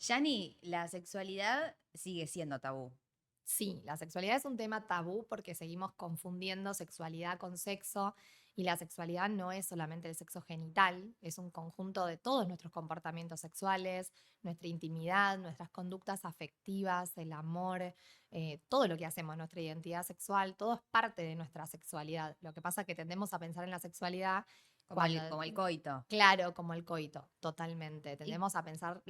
Yani, la sexualidad sigue siendo tabú. Sí, la sexualidad es un tema tabú porque seguimos confundiendo sexualidad con sexo y la sexualidad no es solamente el sexo genital, es un conjunto de todos nuestros comportamientos sexuales, nuestra intimidad, nuestras conductas afectivas, el amor, todo lo que hacemos, nuestra identidad sexual, todo es parte de nuestra sexualidad. Lo que pasa es que tendemos a pensar en la sexualidad Como cuando. el coito. Claro, como el coito, totalmente. Y Tendemos a pensar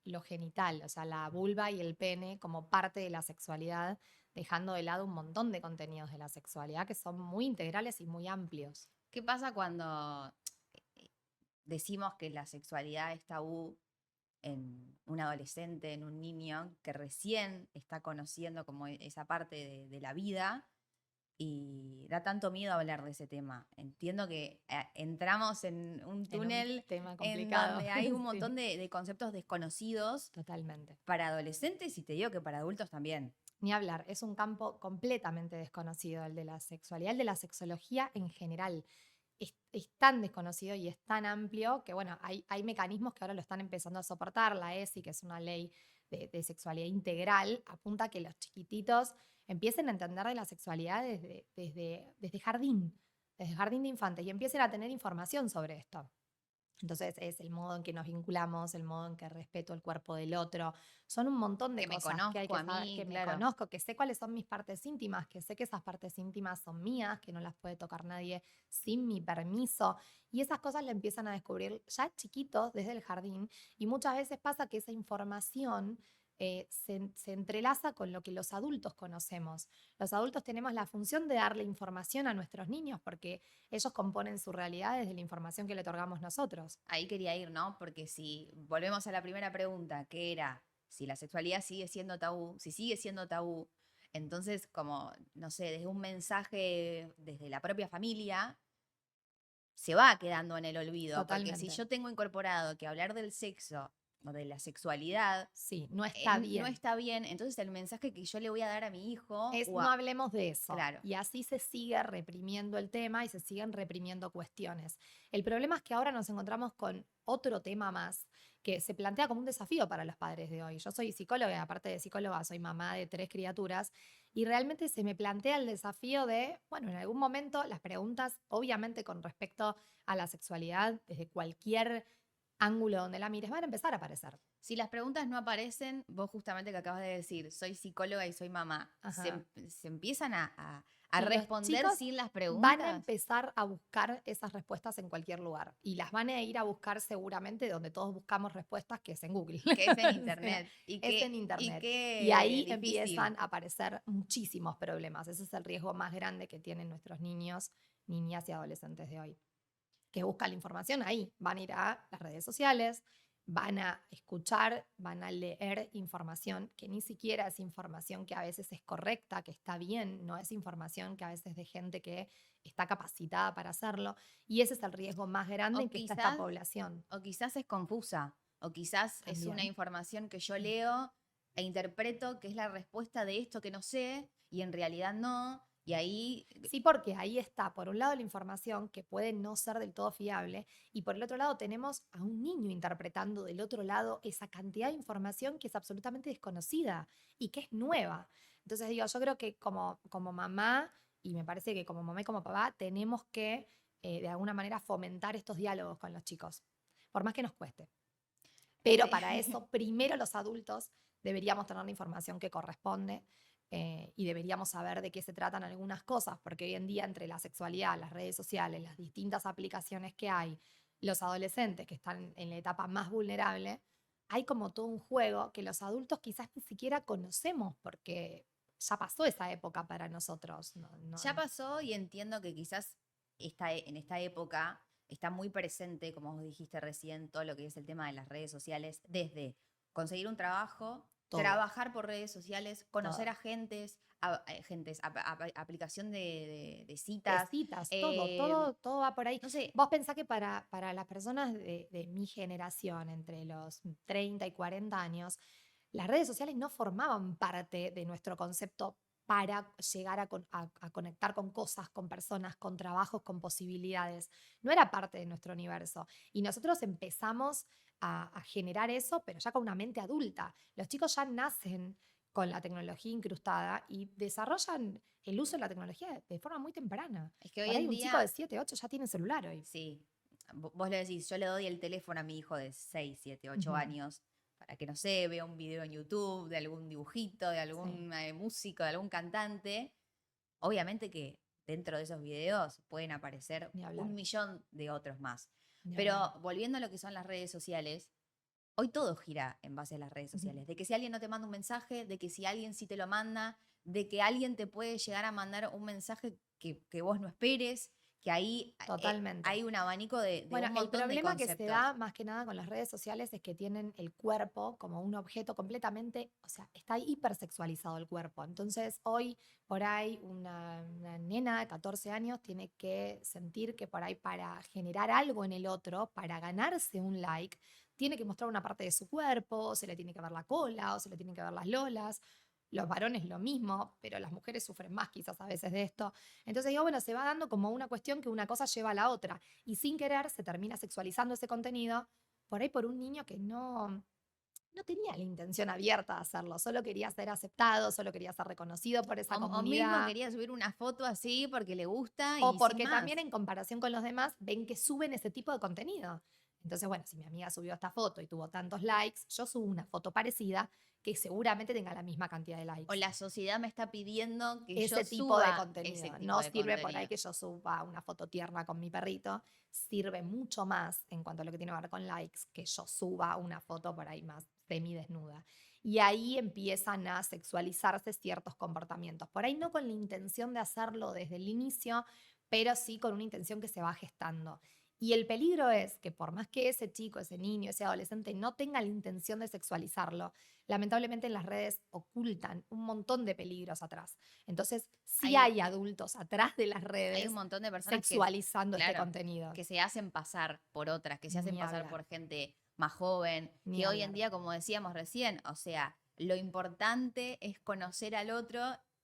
lo genital, o sea, la vulva y el pene como parte de la sexualidad, dejando de lado un montón de contenidos de la sexualidad que son muy integrales y muy amplios. ¿qué pasa cuando decimos que la sexualidad es tabú en un adolescente, en un niño que recién está conociendo como esa parte de la vida y da tanto miedo hablar de ese tema? Entiendo que entramos en un En un túnel tema en complicado, donde hay un sí, montón de conceptos desconocidos totalmente. para adolescentes y te digo que para adultos también. Ni hablar, es un campo completamente desconocido el de la sexualidad, el de la sexología en general. Es tan desconocido y es tan amplio que, bueno, hay mecanismos que ahora lo están empezando a soportar. La ESI, que es una ley de sexualidad integral, apunta a que los chiquititos empiecen a entender de la sexualidad desde jardín de infantes, y empiecen a tener información sobre esto. Entonces es el modo en que nos vinculamos, el modo en que respeto el cuerpo del otro. Son un montón de Que me cosas que hay conozco que a saber, mí, que me claro. conozco, que sé cuáles son mis partes íntimas, que sé que esas partes íntimas son mías, que no las puede tocar nadie sin mi permiso. Y esas cosas le empiezan a descubrir ya chiquitos desde el jardín. Y muchas veces pasa que esa información se entrelaza con lo que los adultos conocemos. Los adultos tenemos la función de darle información a nuestros niños porque ellos componen su realidad desde la información que le otorgamos nosotros. Ahí quería ir, ¿no? Porque si volvemos a la primera pregunta, que era si la sexualidad sigue siendo tabú, si sigue siendo tabú, entonces como, no sé, desde un mensaje desde la propia familia, se va quedando en el olvido, porque si Totalmente. yo tengo incorporado que hablar del sexo o de la sexualidad Sí, no está no bien. está bien, entonces el mensaje que yo le voy a dar a mi hijo, Es no hablemos de eso. claro, Y así se sigue reprimiendo el tema y se siguen reprimiendo cuestiones. El problema es que ahora nos encontramos con otro tema más que se plantea como un desafío para los padres de hoy. Yo soy psicóloga y aparte de psicóloga soy mamá de 3 criaturas y realmente se me plantea el desafío de, bueno, en algún momento las preguntas, obviamente con respecto a la sexualidad, desde cualquier ángulo donde la mires, van a empezar a aparecer. si las preguntas no aparecen, vos justamente que acabas de decir, soy psicóloga y soy mamá, Ajá. se empiezan a Y los responder chicos sin las van a preguntas, empezar a buscar esas respuestas en cualquier lugar y las van a ir a buscar seguramente donde todos buscamos respuestas, que es en Google. que es en O sea, internet. es en Y internet. Y qué ahí difícil. empiezan a aparecer muchísimos problemas. Ese es el riesgo más grande que tienen nuestros niños, niñas y adolescentes de hoy, que buscan la información ahí. Van a ir a las redes sociales, van a escuchar, van a leer información que ni siquiera es información que a veces es correcta, que está bien, no es información que a veces de gente que está capacitada para hacerlo. Y ese es el riesgo más grande O en que está esta quizás, población o quizás es confusa, o quizás es una también. información que yo leo e interpreto que es la respuesta de esto que no sé, y en realidad no. Y ahí, Sí, porque ahí está, por un lado, la información que puede no ser del todo fiable, y por el otro lado tenemos a un niño interpretando del otro lado esa cantidad de información que es absolutamente desconocida y que es nueva. Entonces digo, yo creo que como mamá, y me parece que como mamá y como papá, tenemos que de alguna manera fomentar estos diálogos con los chicos, por más que nos cueste. Pero este, para eso, primero los adultos deberíamos tener la información que corresponde y deberíamos saber de qué se tratan algunas cosas, porque hoy en día entre la sexualidad, las redes sociales, las distintas aplicaciones que hay, los adolescentes que están en la etapa más vulnerable, hay como todo un juego que los adultos quizás ni siquiera conocemos porque ya pasó esa época para nosotros. ya pasó y entiendo que quizás en esta época está muy presente, como vos dijiste recién, todo lo que es el tema de las redes sociales, desde conseguir un trabajo, todo, trabajar por redes sociales, conocer todo. agentes, aplicación de De citas. citas, todo, eh, todo, todo va por ahí. no sé, Vos pensás que para las personas de mi generación, entre los 30 y 40 años, las redes sociales no formaban parte de nuestro concepto para llegar a conectar con cosas, con personas, con trabajos, con posibilidades. No era parte de nuestro universo. Y nosotros empezamos a generar eso, pero ya con una mente adulta. Los chicos ya nacen con la tecnología incrustada y desarrollan el uso de la tecnología de forma muy temprana. Es que hoy Por ahí en un chico día, de 7, 8 ya tiene celular hoy. sí, vos le decís, yo le doy el teléfono a mi hijo de 6 7 ocho Ujú. años para que, no sé, vea un video en YouTube de algún dibujito, de Sí, algún músico, de algún cantante. Obviamente que dentro de esos videos pueden aparecer ni un hablar, millón de otros más. ni hablar. Pero volviendo a lo que son las redes sociales, hoy todo gira en base a las redes Ujú. sociales. De que si alguien no te manda un mensaje, de que si alguien sí te lo manda, de que alguien te puede llegar a mandar un mensaje que vos no esperes, que ahí Totalmente. hay un abanico de Bueno, un el montón de problema que se da conceptos. más que nada con las redes sociales es que tienen el cuerpo como un objeto completamente, o sea, está hipersexualizado el cuerpo. Entonces, hoy por ahí una nena de 14 años tiene que sentir que por ahí para generar algo en el otro, para ganarse un like, tiene que mostrar una parte de su cuerpo, o se le tiene que ver la cola, o se le tienen que ver las lolas. Los varones lo mismo, pero las mujeres sufren más quizás a veces de esto. Entonces digo, bueno, se va dando como una cuestión que una cosa lleva a la otra y sin querer se termina sexualizando ese contenido por ahí por un niño que no tenía la intención abierta de hacerlo, solo quería ser aceptado, solo quería ser reconocido por esa O mismo comunidad quería subir una foto así porque le gusta o y sin porque también más. en comparación con los demás ven que suben ese tipo de contenido. Entonces, bueno, si mi amiga subió esta foto y tuvo tantos likes, yo subo una foto parecida que seguramente tenga la misma cantidad de O likes. la sociedad me está pidiendo que yo Ese tipo de suba ese contenido. tipo No de sirve por ahí contenido. que yo suba una foto tierna con mi perrito. Sirve mucho más en cuanto a lo que tiene que ver con likes que yo suba una foto por ahí más semidesnuda. Y ahí empiezan a sexualizarse ciertos comportamientos. Por ahí no con la intención de hacerlo desde el inicio, pero sí con una intención que se va gestando. Y el peligro es que por más que ese chico, ese niño, ese adolescente no tenga la intención de sexualizarlo, lamentablemente en las redes ocultan un montón de peligros atrás. Entonces, sí Hay, hay adultos atrás de las hay un redes montón de personas que, sexualizando este claro, contenido. que se hacen pasar por otras, que se hacen Ni pasar hablar, por gente más joven, ni que hoy en hablar. día, como decíamos recién, o sea, lo importante es conocer al otro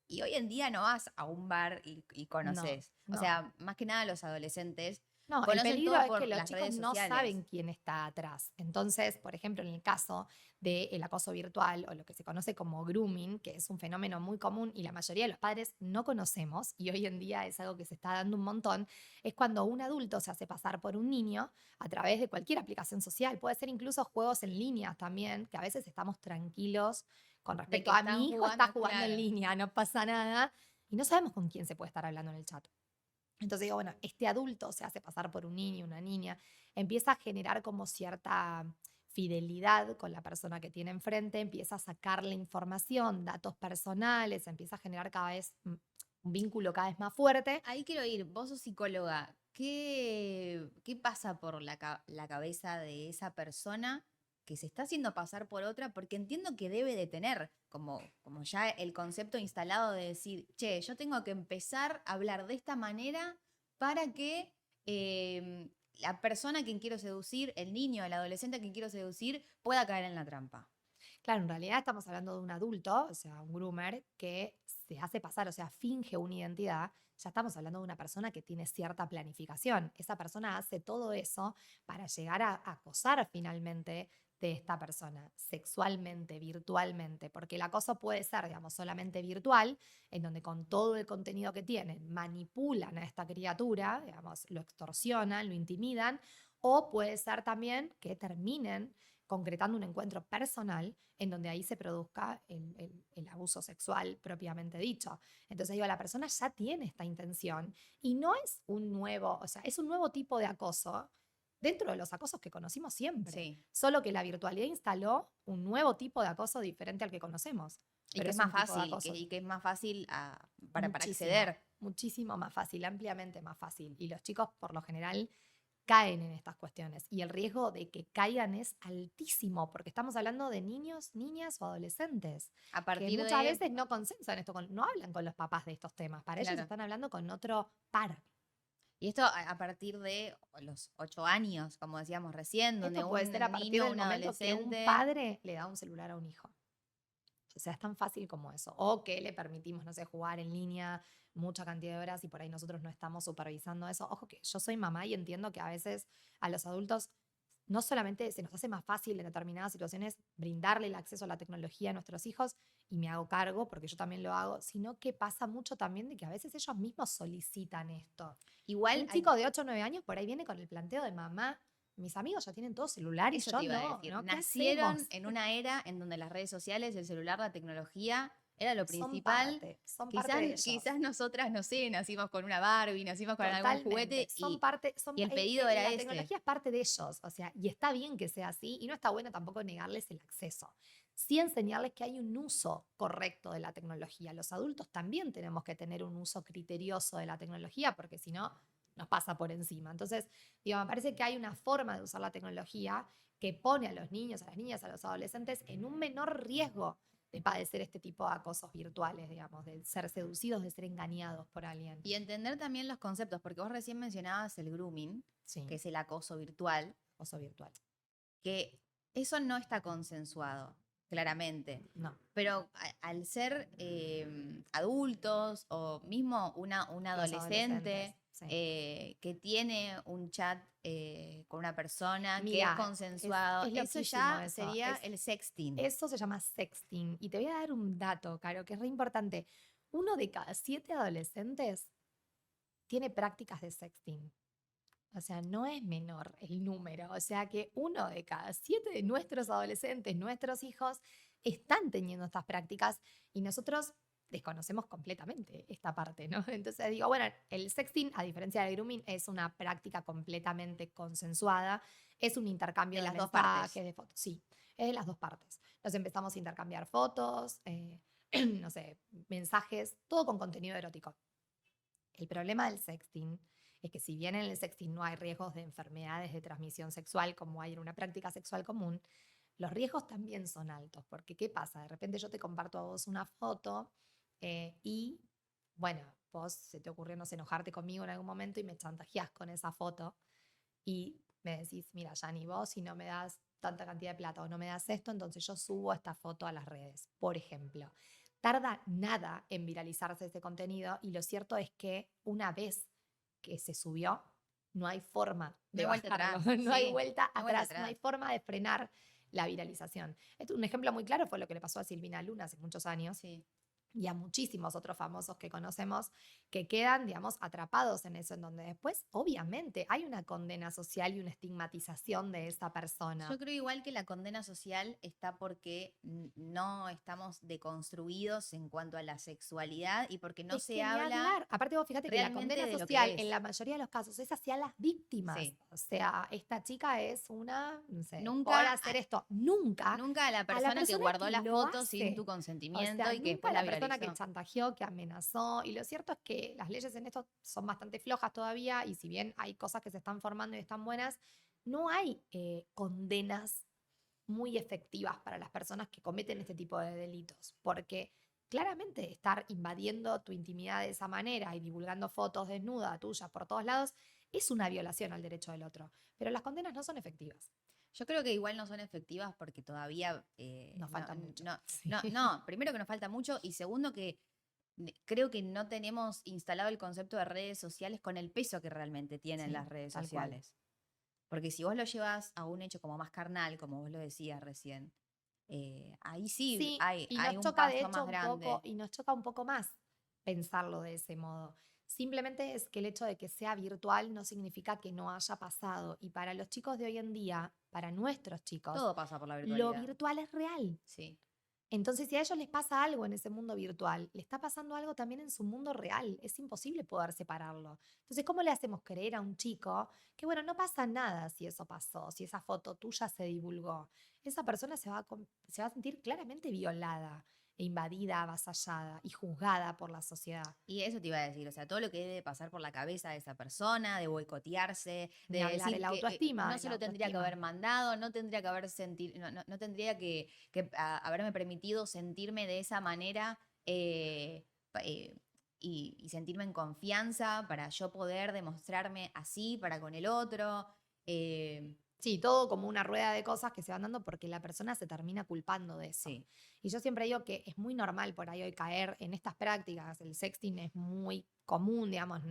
y hoy en día no vas a un bar y No, conoces. O no. sea, más que nada los adolescentes No, el conocen peligro todo es que por los las chicos redes no sociales. saben quién está atrás. Entonces, por ejemplo, en el caso del acoso virtual o lo que se conoce como grooming, que es un fenómeno muy común y la mayoría de los padres no conocemos, y hoy en día es algo que se está dando un montón, es cuando un adulto se hace pasar por un niño a través de cualquier aplicación social. Puede ser incluso juegos en línea también, que a veces estamos tranquilos con De respecto que a están mi hijo está jugando, jugando en claro. línea, no pasa nada, y no sabemos con quién se puede estar hablando en el chat. Entonces digo, bueno, este adulto se hace pasar por un niño, una niña, empieza a generar como cierta fidelidad con la persona que tiene enfrente, empieza a sacarle información, datos personales, empieza a generar cada vez un vínculo cada vez más fuerte. Ahí quiero ir, vos sos psicóloga, ¿qué pasa por la cabeza de esa persona que se está haciendo pasar por otra? Porque entiendo que debe de tener como ya el concepto instalado de decir, che, yo tengo que empezar a hablar de esta manera para que la persona a quien quiero seducir, el niño, el adolescente a quien quiero seducir, pueda caer en la trampa. Claro, en realidad estamos hablando de un adulto, o sea, un groomer, que se hace pasar, o sea, finge una identidad. Ya estamos hablando de una persona que tiene cierta planificación. Esa persona hace todo eso para llegar a acosar finalmente de esta persona, sexualmente, virtualmente, porque el acoso puede ser, digamos, solamente virtual, en donde con todo el contenido que tienen manipulan a esta criatura, digamos, lo extorsionan, lo intimidan, o puede ser también que terminen concretando un encuentro personal en donde ahí se produzca el abuso sexual propiamente dicho. Entonces digo, la persona ya tiene esta intención y no es un nuevo, o sea, es un nuevo tipo de acoso dentro de los acosos que conocimos siempre, Sí. solo que la virtualidad instaló un nuevo tipo de acoso diferente al que conocemos, Y pero que es es más un tipo de fácil, acoso y que es más fácil para muchísimo, acceder. muchísimo más fácil, ampliamente más fácil. Y los chicos por lo general caen en estas cuestiones y el riesgo de que caigan es altísimo porque estamos hablando de niños, niñas o adolescentes A que partir muchas de, veces no consensan esto, no hablan con los papás de estos temas, para ellos claro. están hablando con otro par. Y esto a partir de los 8 años, como decíamos recién, donde Esto puede ser a un partir niño o del un momento que un adolescente, padre le da un celular a un hijo. O sea, es tan fácil como eso. O que le permitimos, no sé, jugar en línea mucha cantidad de horas y por ahí nosotros no estamos supervisando eso. Ojo que yo soy mamá y entiendo que a veces a los adultos no solamente se nos hace más fácil en determinadas situaciones brindarle el acceso a la tecnología a nuestros hijos, y me hago cargo porque yo también lo hago, sino que pasa mucho también de que a veces ellos mismos solicitan esto. Igual Un chico de 8 o 9 años por ahí viene con el planteo de mamá, mis amigos ya tienen todo celular y eso yo te iba a no, decir. ¿no? ¿Qué Nacieron hacemos? en una era en donde las redes sociales, el celular, la tecnología era lo principal. Son parte Quizás, de ellos. quizás nosotras, no sé, nacimos con una Barbie, nacimos con algún Totalmente, juguete son parte, y el pedido era la ese. tecnología es parte de ellos, o sea, y está bien que sea así, y no está bueno tampoco negarles el acceso. Sí enseñarles que hay un uso correcto de la tecnología. Los adultos también tenemos que tener un uso criterioso de la tecnología, porque si no, nos pasa por encima. Entonces, digo, me parece que hay una forma de usar la tecnología que pone a los niños, a las niñas, a los adolescentes en un menor riesgo de padecer este tipo de acosos virtuales, digamos, de ser seducidos, de ser engañados por alguien. Y entender también los conceptos, porque vos recién mencionabas el grooming, que Sí, es el acoso virtual, acoso virtual. que eso no está consensuado, claramente. No, Pero al ser adultos o mismo un los adolescentes, adolescente sí. que tiene un chat con una persona que es Mira, consensuado, es eso loquísimo ya eso. sería el sexting. Eso se llama sexting. Y te voy a dar un dato, Caro, que es re importante. 1 de cada 7 adolescentes tiene prácticas de sexting. O sea, no es menor el número. O sea que 1 de cada 7 de nuestros adolescentes, nuestros hijos, están teniendo estas prácticas y nosotros desconocemos completamente esta parte, ¿no? Entonces digo, bueno, el sexting, a diferencia del grooming, es una práctica completamente consensuada, es un intercambio De de las dos mensajes, partes. de fotos, sí, es de las dos partes. Nos empezamos a intercambiar fotos, no sé, mensajes, todo con contenido erótico. El problema del sexting es que si bien en el sexting no hay riesgos de enfermedades de transmisión sexual como hay en una práctica sexual común, los riesgos también son altos. Porque, ¿qué pasa? De repente yo te comparto a vos una foto y, bueno, vos se te ocurrió, no sé, enojarte conmigo en algún momento y me chantajeás con esa foto y me decís, mira, Jani, vos si no me das tanta cantidad de plata o no me das esto, entonces yo subo esta foto a las redes, por ejemplo. Tarda nada en viralizarse ese contenido y lo cierto es que una vez que se subió, no hay forma No de hay vuelta bajarlo, atrás, no hay sí, vuelta no hay vuelta atrás, no hay atrás. forma de frenar la viralización. Un ejemplo muy claro fue lo que le pasó a Silvina Luna hace muchos años, Sí. y a muchísimos otros famosos que conocemos que quedan, digamos, atrapados en eso, en donde después, obviamente, hay una condena social y una estigmatización de esa Yo persona. creo igual que la condena social está porque no estamos deconstruidos en cuanto a la sexualidad y porque no Es se que ni habla hablar. Aparte, vos fíjate que la realmente condena de lo social, que en es. la mayoría de los casos, es hacia las víctimas. Sí. O sea, esta chica es una, no sé, por Nunca, hacer esto. Nunca nunca a la a la persona que persona guardó que la lo foto sin tu hace. O consentimiento sea, y que nunca después a la la persona que viralizó. chantajeó, que amenazó. Y lo cierto es que las leyes en esto son bastante flojas todavía. Y si bien hay cosas que se están formando y están buenas, no hay condenas muy efectivas para las personas que cometen este tipo de delitos. Porque claramente estar invadiendo tu intimidad de esa manera y divulgando fotos desnudas tuyas por todos lados es una violación al derecho del otro. Pero las condenas no son efectivas. Yo creo que igual no son efectivas porque todavía Nos no, falta mucho. no, Sí. no, primero que nos falta mucho y segundo que creo que no tenemos instalado el concepto de redes sociales con el peso que realmente tienen las Sí, redes tal cual. sociales. Porque si vos lo llevas a un hecho como más carnal, como vos lo decías recién, ahí sí Sí, y hay nos un choca de paso hecho más un poco, grande. y nos choca un poco más pensarlo de ese modo. Simplemente es que el hecho de que sea virtual no significa que no haya pasado. Y para los chicos de hoy en día, para nuestros chicos, Todo pasa por la lo virtualidad. virtual es real. Sí. Entonces, si a ellos les pasa algo en ese mundo virtual, le está pasando algo también en su mundo real. Es imposible poder separarlo. Entonces, ¿cómo le hacemos creer a un chico que, bueno, no pasa nada si eso pasó, si esa foto tuya se divulgó? Esa persona se va a sentir claramente violada, e invadida, avasallada y juzgada por la sociedad. Y eso te iba a decir, o sea, todo lo que debe pasar por la cabeza de esa persona, de boicotearse, de Ni hablar, decir el que autoestima, no el se lo tendría que haber autoestima. mandado, no tendría que haber sentido, no tendría que haberme permitido sentirme de esa manera y sentirme en confianza para yo poder demostrarme así para con el otro. Sí, todo como una rueda de cosas que se van dando porque la persona se termina culpando de eso. Sí, Y yo siempre digo que es muy normal por ahí hoy caer en estas prácticas. El sexting es muy común, digamos,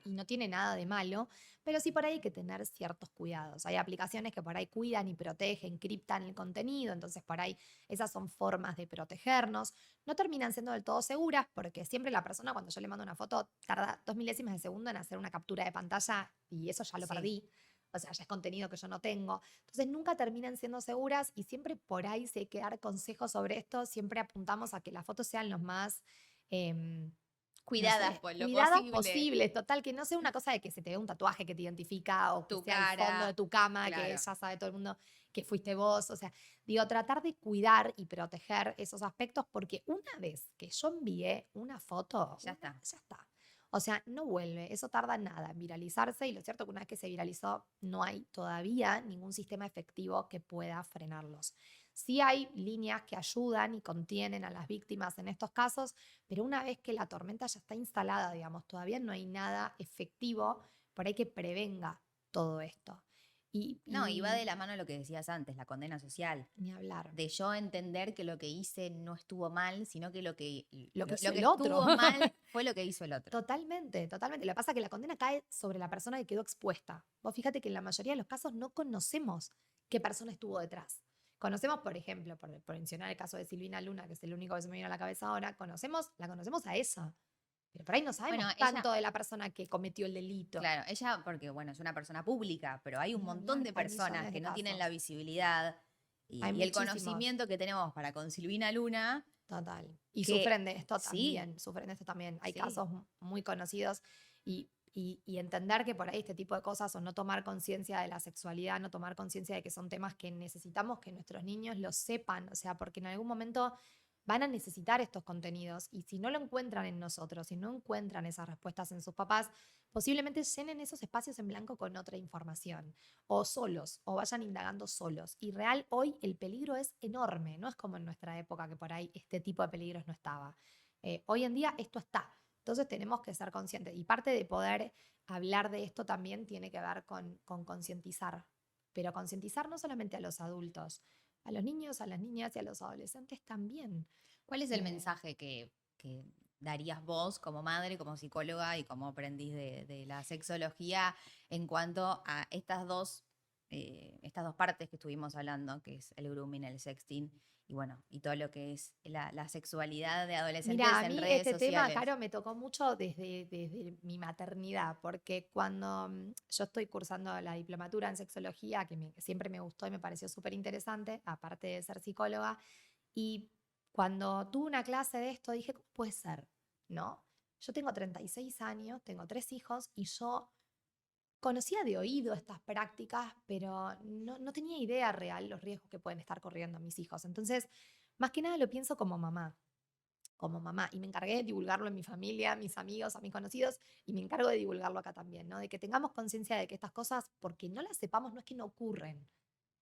y no tiene nada de malo, pero sí por ahí hay que tener ciertos cuidados. Hay aplicaciones que por ahí cuidan y protegen, criptan el contenido, entonces por ahí esas son formas de protegernos. No terminan siendo del todo seguras porque siempre la persona cuando yo le mando una foto tarda 2 milésimas de segundo en hacer una captura de pantalla y eso ya lo sí. perdí. O sea, ya es contenido que yo no tengo. Entonces nunca terminan siendo seguras y siempre por ahí, si hay que dar consejos sobre esto, siempre apuntamos a que las fotos sean los más, em, no Cuidadas sé, por lo cuidadas posible. posibles. Total, que no sea una cosa de que se te vea un tatuaje que te identifica o que Tu sea el fondo de cara, tu cama, que claro, ya sabe todo el mundo que fuiste vos. O sea, digo, tratar de cuidar y proteger esos aspectos porque una vez que yo envié una foto, ya está. ya está. O sea, no vuelve, eso tarda nada en viralizarse y lo cierto es que una vez que se viralizó no hay todavía ningún sistema efectivo que pueda frenarlos. Sí hay líneas que ayudan y contienen a las víctimas en estos casos, pero una vez que la tormenta ya está instalada, digamos, todavía no hay nada efectivo por ahí que prevenga todo esto. Y, No, y va y de la mano lo que decías antes, la condena social. ni hablar. De yo entender que lo que hice no estuvo mal, sino que Lo que hizo lo que el otro. estuvo mal fue lo que hizo el otro. Totalmente, totalmente. Lo que pasa es que la condena cae sobre la persona que quedó expuesta. Vos fíjate que en la mayoría de los casos no conocemos qué persona estuvo detrás. Conocemos, por ejemplo, por mencionar el caso de Silvina Luna, que es el único que se me viene a la cabeza ahora, la conocemos a esa, pero por ahí no Bueno, sabemos ella, tanto de la persona que cometió el delito. claro, ella, porque bueno, es una persona pública, pero hay un Ni montón hablar, de hay personas millones que de no tienen la casos. visibilidad Hay y el muchísimos, conocimiento que tenemos para con Silvina Luna, total. Y que sufren de esto sí, también, sufren de esto también. Hay sí, casos muy conocidos y entender que por ahí este tipo de cosas o no tomar conciencia de la sexualidad, no tomar conciencia de que son temas que necesitamos que nuestros niños lo sepan, o sea, porque en algún momento van a necesitar estos contenidos y si no lo encuentran en nosotros, si no encuentran esas respuestas en sus papás, posiblemente llenen esos espacios en blanco con otra información o solos o vayan indagando solos. Y real, hoy el peligro es enorme, no es como en nuestra época que por ahí este tipo de peligros no estaba. Hoy en día esto está. Entonces tenemos que ser conscientes. Y parte de poder hablar de esto también tiene que ver con concientizar. Pero concientizar no solamente a los adultos, a los niños, a las niñas y a los adolescentes también. ¿cuál es el Eh, mensaje que darías vos como madre, como psicóloga y como aprendiz de la sexología en cuanto a estas dos partes que estuvimos hablando, que es el grooming, el sexting y bueno, y todo lo que es la sexualidad de Mira, adolescentes a en mí redes este tema, sociales? Caro, me tocó mucho desde mi maternidad, porque cuando yo estoy cursando la diplomatura en sexología, que siempre me gustó y me pareció súper interesante, aparte de ser psicóloga, y cuando tuve una clase de esto dije, ¿cómo puede ser? ¿No? Yo tengo 36 años, tengo 3 hijos y yo conocía de oído estas prácticas, pero no tenía idea real los riesgos que pueden estar corriendo mis hijos. Entonces, más que nada lo pienso como mamá y me encargué de divulgarlo en mi familia, a mis amigos, a mis conocidos y me encargo de divulgarlo acá también, ¿no? De que tengamos conciencia de que estas cosas, porque no las sepamos, no es que no ocurren.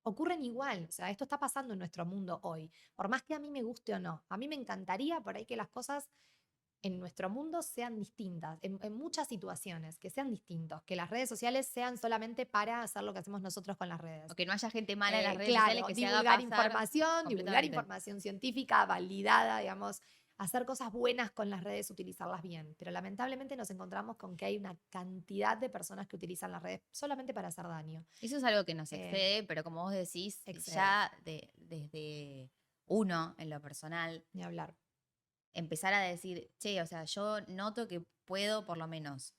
Ocurren igual, o sea, esto está pasando en nuestro mundo hoy, por más que a mí me guste o no. A mí me encantaría por ahí que las cosas en nuestro mundo sean distintas, en muchas situaciones, que sean distintos, que las redes sociales sean solamente para hacer lo que hacemos nosotros con las O redes. que no haya gente mala en las redes sociales Claro, que se haga pasar divulgar completamente. información científica validada, digamos, hacer cosas buenas con las redes, utilizarlas bien. Pero lamentablemente nos encontramos con que hay una cantidad de personas que utilizan las redes solamente para hacer daño. Eso es algo que nos Eh, excede, pero como vos decís, excede, ya desde uno, en lo personal, ni hablar. empezar a decir, che, o sea, yo noto que puedo por lo menos,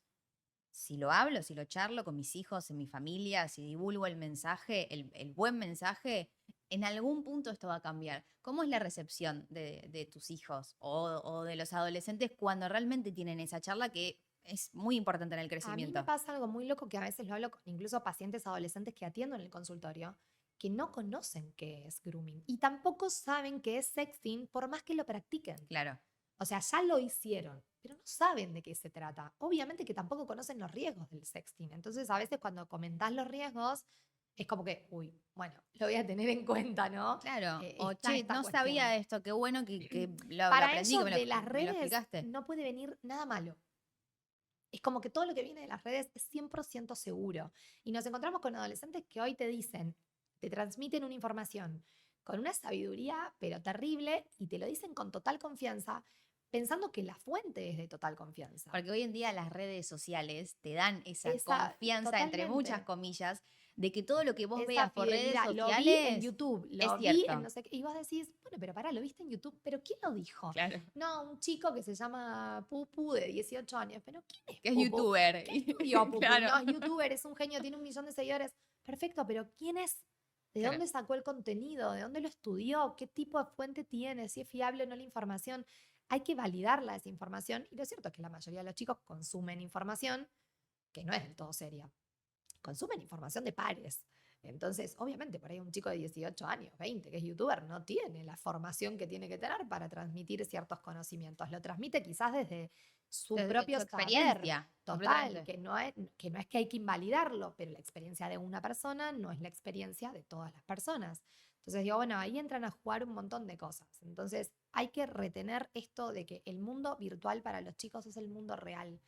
si lo hablo, si lo charlo con mis hijos, en mi familia, si divulgo el mensaje, el buen mensaje, en algún punto esto va a cambiar. ¿Cómo es la recepción de tus hijos o de los adolescentes cuando realmente tienen esa charla que es muy importante en el A mí me crecimiento? pasa algo muy loco que a veces lo hablo con incluso pacientes adolescentes que atiendo en el consultorio, que no conocen qué es grooming y tampoco saben qué es sexting por más que lo practiquen. Claro. O sea, ya lo hicieron, pero no saben de qué se trata. Obviamente que tampoco conocen los riesgos del sexting. Entonces, a veces cuando comentás los riesgos, es como que, uy, bueno, lo voy a tener en cuenta, ¿no? Claro, o Está che, esta no sabía cuestión. esto, qué bueno que lo Para aprendí, que ellos de las me lo redes explicaste. no puede venir nada malo. Es como que todo lo que viene de las redes es 100% seguro. Y nos encontramos con adolescentes que hoy te dicen, te transmiten una información con una sabiduría, pero terrible, y te lo dicen con total confianza, pensando que la fuente es de total confianza. Porque hoy en día las redes sociales te dan esa Esa, confianza, entre muchas totalmente. comillas, de que todo lo que vos Esa veas por redes fidelidad. Lo vi en sociales YouTube, es lo vi en cierto. no sé qué. Y vos decís, bueno, pero pará, lo viste en YouTube, pero ¿quién lo dijo? Claro. No, un chico que se llama Pupu de 18 años. Pero ¿quién es Que es Pupu? youtuber. ¿Qué estudió Pupu? Claro. No, es youtuber, es un genio, tiene 1 millón de seguidores. Perfecto, pero ¿quién es? ¿De Claro. dónde sacó el contenido? ¿De dónde lo estudió? ¿Qué tipo de fuente tiene? ¿Si es fiable o no la información? Hay que validarla esa información. Y lo cierto es que la mayoría de los chicos consumen información que no es del todo seria. Consumen información de pares. Entonces, obviamente, por ahí un chico de 18 años, 20, que es youtuber, no tiene la formación que tiene que tener para transmitir ciertos conocimientos. Lo transmite quizás desde su Desde propio su saber experiencia, total, completamente. que no es que hay que invalidarlo, pero la experiencia de una persona no es la experiencia de todas las personas. Entonces digo, bueno, ahí entran a jugar un montón de cosas. Entonces hay que retener esto de que el mundo virtual para los chicos es el mundo real.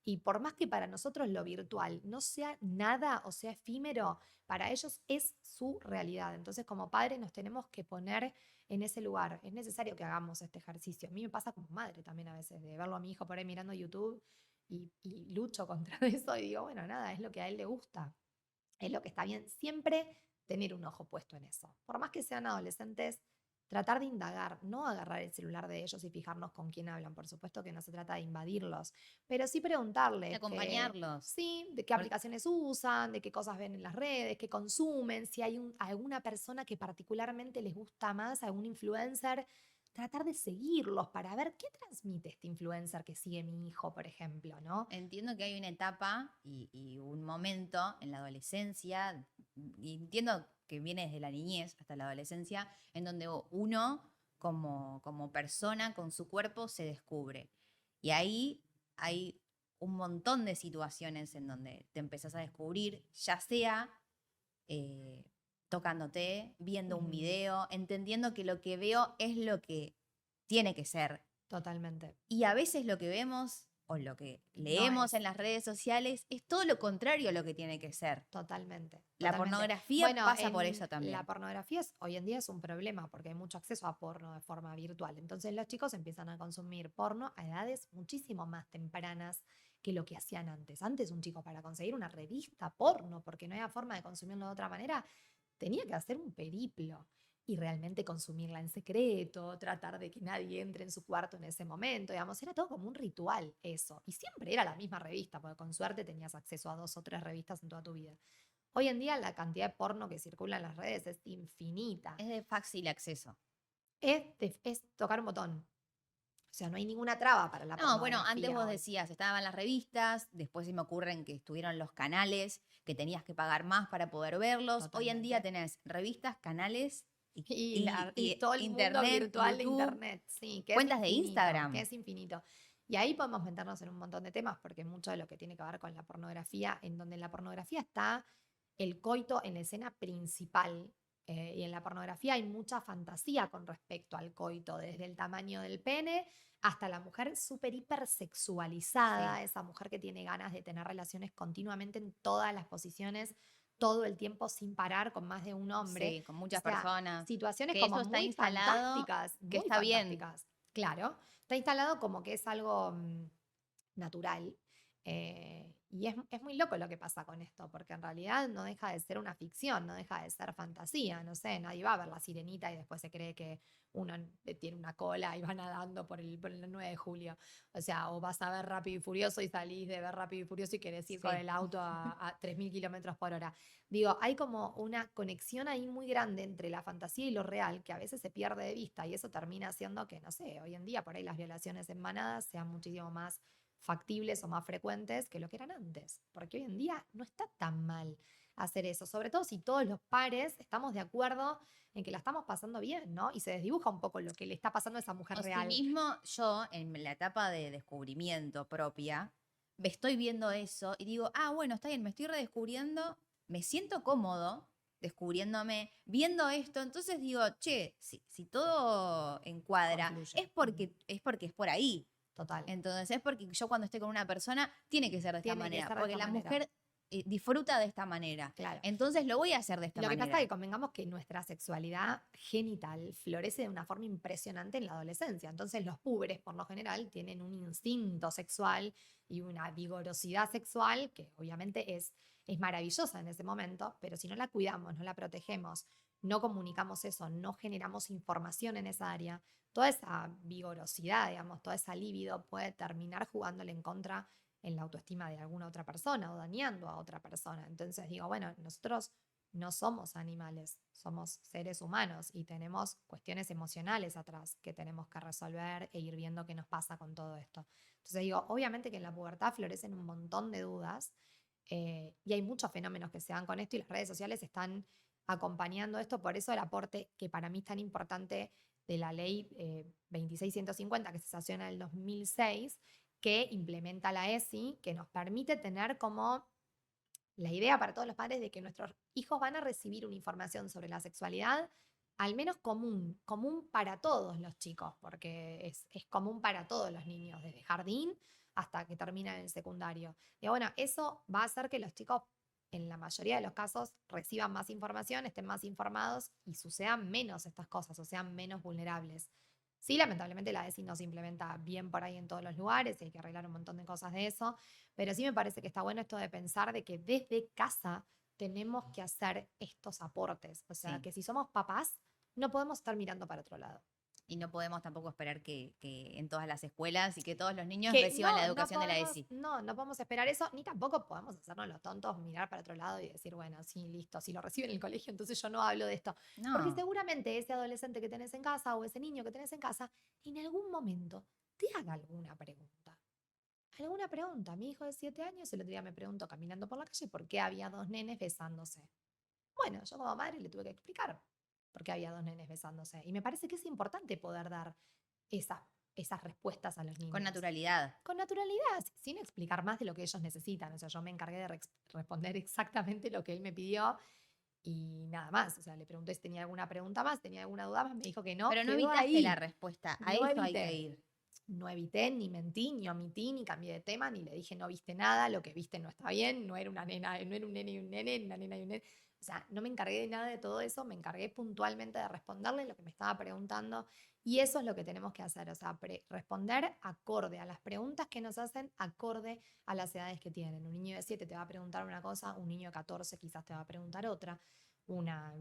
Y por más que para nosotros lo virtual no sea nada o sea efímero, para ellos es su realidad. Entonces, como padres nos tenemos que poner en ese lugar. Es necesario que hagamos este ejercicio. A mí me pasa como madre también a veces, de verlo a mi hijo por ahí mirando YouTube y lucho contra eso y digo, bueno, nada, es lo que a él le gusta. Es lo que está bien. Siempre tener un ojo puesto en eso. Por más que sean adolescentes, tratar de indagar, no agarrar el celular de ellos y fijarnos con quién hablan. Por supuesto que no se trata de invadirlos, pero sí De preguntarles que, acompañarlos. sí, de qué aplicaciones usan, de qué cosas ven en las redes, qué consumen, si hay alguna persona que particularmente les gusta más, algún influencer, tratar de seguirlos para ver qué transmite este influencer que sigue mi hijo, por ejemplo, ¿no? Entiendo que hay una etapa y un momento en la adolescencia, y entiendo que viene desde la niñez hasta la adolescencia, en donde uno como persona con su cuerpo se descubre. Y ahí hay un montón de situaciones en donde te empezás a descubrir, ya sea eh, tocándote, viendo un Ujú. video, entendiendo que lo que veo es lo que tiene que ser. Totalmente. Y a veces lo que vemos o lo que No leemos es. en las redes sociales es todo lo contrario a lo que tiene que ser. Totalmente, La totalmente. pornografía Bueno, pasa por eso la también. pornografía hoy en día es un problema porque hay mucho acceso a porno de forma virtual. Entonces los chicos empiezan a consumir porno a edades muchísimo más tempranas que lo que hacían antes. Antes un chico para conseguir una revista porno, porque no había forma de consumirlo de otra manera, tenía que hacer un periplo y realmente consumirla en secreto, tratar de que nadie entre en su cuarto en ese momento, digamos, era todo como un ritual eso. Y siempre era la misma revista, porque con suerte tenías acceso a 2 o 3 revistas en toda tu vida. Hoy en día la cantidad de porno que circula en las redes es infinita. Es de fácil acceso. Es tocar un botón. O sea, no hay ninguna traba para la No, bueno, antes pornografía vos hoy. decías, estaban las revistas, después se me ocurren que estuvieron los canales, que tenías que pagar más para poder verlos. Hoy en día Totalmente. tenés revistas, canales y, Y y todo el mundo internet, virtual de YouTube, Internet, sí, cuentas de Instagram. que es infinito. Y ahí podemos meternos en un montón de temas, porque mucho de lo que tiene que ver con la pornografía, en donde en la pornografía está el coito en la escena principal. Y en la pornografía hay mucha fantasía con respecto al coito, desde el tamaño del pene hasta la mujer súper Sí, hipersexualizada, esa mujer que tiene ganas de tener relaciones continuamente en todas las posiciones, todo el tiempo sin parar con más de un hombre. sí, con O muchas sea, personas. situaciones Que como eso está muy instalado, fantásticas, que muy está bien. fantásticas. Claro, está instalado como que es algo natural. Y es muy loco lo que pasa con esto, porque en realidad no deja de ser una ficción, no deja de ser fantasía. No sé, nadie va a ver la sirenita y después se cree que uno tiene una cola y va nadando por el 9 de julio. O sea, o vas a ver Rápido y Furioso y salís de ver Rápido y Furioso y querés ir con Sí. el auto a 3.000 kilómetros por hora. Digo, hay como una conexión ahí muy grande entre la fantasía y lo real que a veces se pierde de vista y eso termina haciendo que, no sé, hoy en día por ahí las violaciones en manadas sean muchísimo más factibles o más frecuentes que lo que eran antes, porque hoy en día no está tan mal hacer eso, sobre todo si todos los pares estamos de acuerdo en que la estamos pasando bien, ¿no? Y se desdibuja un poco lo que le está pasando a esa mujer real. Asimismo, yo en la etapa de descubrimiento propia, me estoy viendo eso y digo, ah, bueno, está bien, me estoy redescubriendo, me siento cómodo descubriéndome, viendo esto, entonces digo, che, si todo encuadra, Concluye. es porque es por ahí. Total. Entonces es porque yo cuando esté con una persona tiene que ser de esta Tiene que manera, ser de porque esta la manera. mujer disfruta de esta manera. Claro. Entonces lo voy a hacer de esta Lo que pasa es manera. que convengamos que nuestra sexualidad genital florece de una forma impresionante en la adolescencia. Entonces los púberes, por lo general, tienen un instinto sexual y una vigorosidad sexual que obviamente es maravillosa en ese momento, pero si no la cuidamos, no la protegemos, no comunicamos eso, no generamos información en esa área, toda esa vigorosidad, digamos, toda esa libido puede terminar jugándole en contra en la autoestima de alguna otra persona o dañando a otra persona. Entonces digo, bueno, nosotros no somos animales, somos seres humanos y tenemos cuestiones emocionales atrás que tenemos que resolver e ir viendo qué nos pasa con todo esto. Entonces digo, obviamente que en la pubertad florecen un montón de dudas y hay muchos fenómenos que se dan con esto y las redes sociales están acompañando esto, por eso el aporte que para mí es tan importante de la ley 2650 que se sanciona en el 2006 que implementa la ESI, que nos permite tener como la idea para todos los padres de que nuestros hijos van a recibir una información sobre la sexualidad al menos común para todos los chicos, porque es común para todos los niños, desde jardín hasta que terminan el secundario. Y bueno, eso va a hacer que los chicos, en la mayoría de los casos, reciban más información, estén más informados y sucedan menos estas cosas, o sean menos vulnerables. Sí, lamentablemente la ESI no se implementa bien por ahí en todos los lugares, y hay que arreglar un montón de cosas de eso, pero sí me parece que está bueno esto de pensar de que desde casa tenemos que hacer estos aportes. O sea, Sí. que si somos papás, no podemos estar mirando para otro lado. Y no podemos tampoco esperar que en todas las escuelas y que todos los niños Que reciban la no educación de la podemos, ESI. no podemos esperar eso, ni tampoco podemos hacernos los tontos, mirar para otro lado y decir, bueno, sí, listo, si lo reciben en el colegio, entonces yo no hablo de esto. Porque No. seguramente ese adolescente que tenés en casa o ese niño que tenés en casa, en algún momento te haga alguna pregunta. Alguna pregunta. Mi hijo de 7 años el otro día me preguntó caminando por la calle por qué había dos nenes besándose. Bueno, yo como madre le tuve que explicar por qué había dos nenes besándose. Y me parece que es importante poder dar esas, esas respuestas a los Con niños. naturalidad. Con naturalidad, sin explicar más de lo que ellos necesitan. O sea, yo me encargué de responder exactamente lo que él me pidió y nada más. O sea, le pregunté si tenía alguna pregunta más, tenía alguna duda más, me dijo que no, Pero no quedó evitaste la ahí. respuesta. A No eso hay que evité. ir. No evité, ni mentí, ni omití, ni cambié de tema, ni le dije no viste nada, lo que viste no está bien, no era una nena, no era un nene y un nene, una nena y un nene. O sea, no me encargué de nada de todo eso, me encargué puntualmente de responderle lo que me estaba preguntando y eso es lo que tenemos que hacer, o sea, responder acorde a las preguntas que nos hacen, acorde a las edades que tienen. Un niño de 7 te va a preguntar una cosa, un niño de 14 quizás te va a preguntar otra, una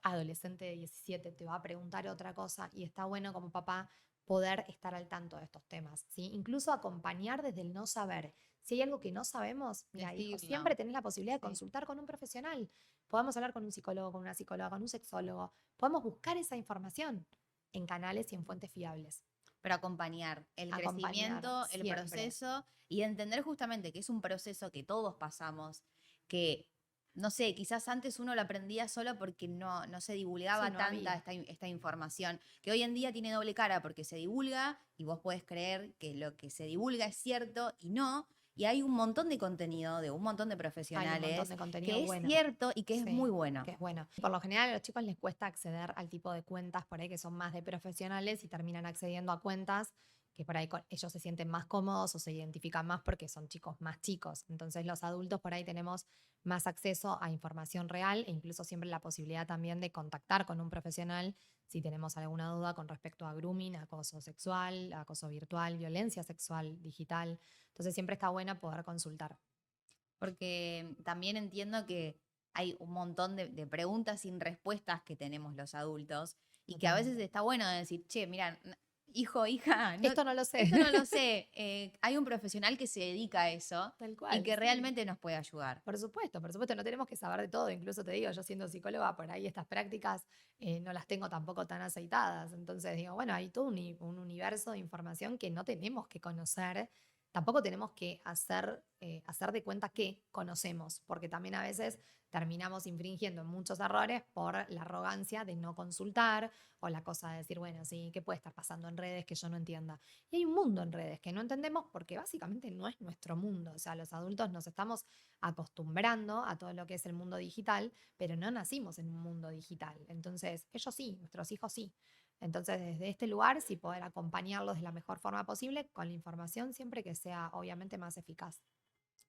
adolescente de 17 te va a preguntar otra cosa y está bueno como papá poder estar al tanto de estos temas, ¿sí? Incluso acompañar desde el no saber. Si hay algo que no sabemos, mira, hijo, Decirlo. siempre tenés la posibilidad de Sí. consultar con un profesional. Podemos hablar con un psicólogo, con una psicóloga, con un sexólogo. Podemos buscar esa información en canales y en fuentes fiables. Pero acompañar el Acompañar crecimiento, el siempre. proceso y entender justamente que es un proceso que todos pasamos, que, no sé, quizás antes uno lo aprendía solo porque no se Sí, divulgaba no tanta había. esta información, que hoy en día tiene doble cara porque se divulga y vos podés creer que lo que se divulga es cierto y no. Y hay un montón de contenido de un montón de Hay un montón profesionales de contenido que es bueno. cierto y que es muy Sí, bueno. que es bueno. Por lo general a los chicos les cuesta acceder al tipo de cuentas por ahí que son más de profesionales y terminan accediendo a cuentas que por ahí ellos se sienten más cómodos o se identifican más porque son chicos más chicos. Entonces los adultos por ahí tenemos más acceso a información real e incluso siempre la posibilidad también de contactar con un profesional si tenemos alguna duda con respecto a grooming, acoso sexual, acoso virtual, violencia sexual digital. Entonces siempre está bueno poder consultar. Porque también entiendo que hay un montón de preguntas sin respuestas que tenemos los adultos y que a veces Totalmente. está bueno decir, che, mira, hijo, hija, no, Esto no lo sé. esto no lo sé. Hay un profesional que se dedica a eso Tal y cual, que sí. realmente nos puede ayudar. Por supuesto, no tenemos que saber de todo. Incluso te digo, yo siendo psicóloga, por ahí estas prácticas no las tengo tampoco tan aceitadas. Entonces digo, bueno, hay todo un universo de información que no tenemos que conocer. Tampoco tenemos que hacer de cuenta que conocemos, porque también a veces terminamos infringiendo en muchos errores por la arrogancia de no consultar o la cosa de decir, bueno, sí, ¿qué puede estar pasando en redes que yo no entienda? Y hay un mundo en redes que no entendemos porque básicamente no es nuestro mundo. O sea, los adultos nos estamos acostumbrando a todo lo que es el mundo digital, pero no nacimos en un mundo digital. Entonces, ellos sí, nuestros hijos sí. Entonces, desde este lugar, sí poder acompañarlos de la mejor forma posible con la información, siempre que sea obviamente más eficaz.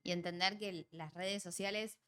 Y entender que las redes sociales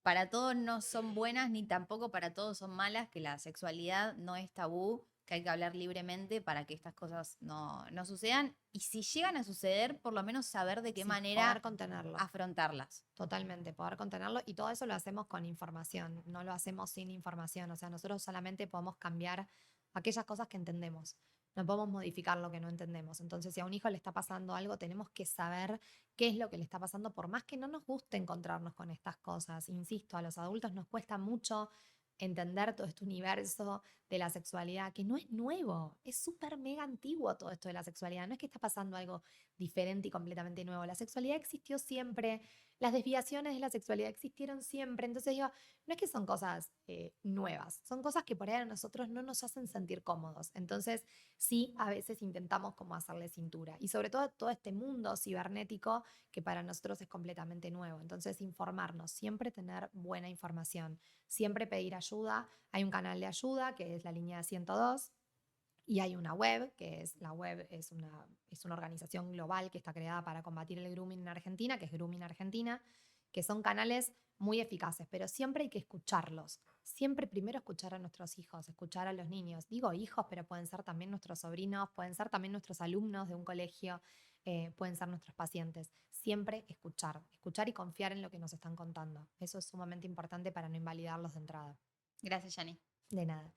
para todos no son buenas ni tampoco para todos son malas, que la sexualidad no es tabú, que hay que hablar libremente para que estas cosas no sucedan. Y si llegan a suceder, por lo menos saber de qué Sí, poder manera contenerlo. afrontarlas. Totalmente, poder contenerlo y todo eso lo hacemos con información, no lo hacemos sin información, o sea, nosotros solamente podemos cambiar aquellas cosas que entendemos, no podemos modificar lo que no entendemos. Entonces, si a un hijo le está pasando algo, tenemos que saber qué es lo que le está pasando, por más que no nos guste encontrarnos con estas cosas. Insisto, a los adultos nos cuesta mucho entender todo este universo de la sexualidad, que no es nuevo, es súper mega antiguo todo esto de la sexualidad, no es que está pasando algo diferente y completamente nuevo, la sexualidad existió siempre, las desviaciones de la sexualidad existieron siempre. Entonces digo, no es que son cosas nuevas, son cosas que por ahí a nosotros no nos hacen sentir cómodos. Entonces sí, a veces intentamos como hacerle cintura. Y sobre todo este mundo cibernético que para nosotros es completamente nuevo. Entonces informarnos, siempre tener buena información, siempre pedir ayuda. Hay un canal de ayuda que es la línea 102. Y hay una web, que es la web, es una organización global que está creada para combatir el grooming en Argentina, que es Grooming Argentina, que son canales muy eficaces, pero siempre hay que escucharlos. Siempre primero escuchar a nuestros hijos, escuchar a los niños. Digo hijos, pero pueden ser también nuestros sobrinos, pueden ser también nuestros alumnos de un colegio, pueden ser nuestros pacientes. Siempre escuchar, escuchar y confiar en lo que nos están contando. Eso es sumamente importante para no invalidarlos de entrada. Gracias, Yani. De nada.